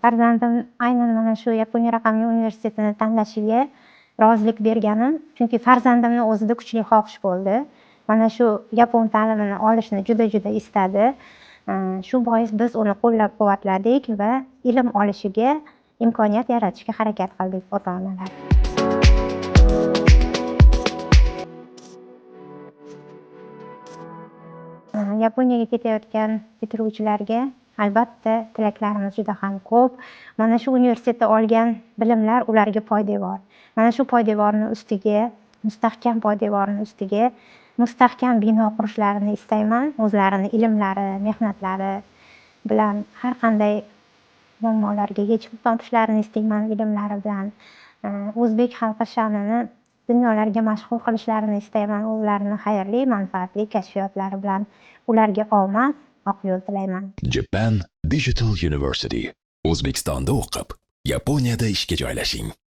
farzandim aynan mana shu Yaponiya raqamli universitetini tanlashiga rozilik berganim, chunki farzandimni o'zida kuchli xohish bo'ldi. Mana shu yapon ta'limini olishni juda istadi. Shu bois biz uni qo'llab-quvvatladik va ilm olishiga imkoniyat yaratishga harakat qildik ota-onalar. Yaponiyaga ketayotgan bitiruvchilarga albatta tilaklarimiz juda ham ko'p. Mana shu universitetda olgan bilimlar ularga poydevor. Mana shu poydevorni ustiga, mustahkam poydevorni ustiga mustahkam bino qurishlarini istayman. O'zlarini ilmlari, mehnatlari bilan har qanday muammolarga yechim topishlarini istayman ilmlari bilan. O'zbek xalqi sha'nini dunyolarga mashhur qilishlarini istayman. Ularni xayrli, manfaatli kashfiyotlari bilan ularga omad, oq yo'l tilayman. Japan Digital University. O'zbekistonda o'qib, Yaponiyada ishga joylashing.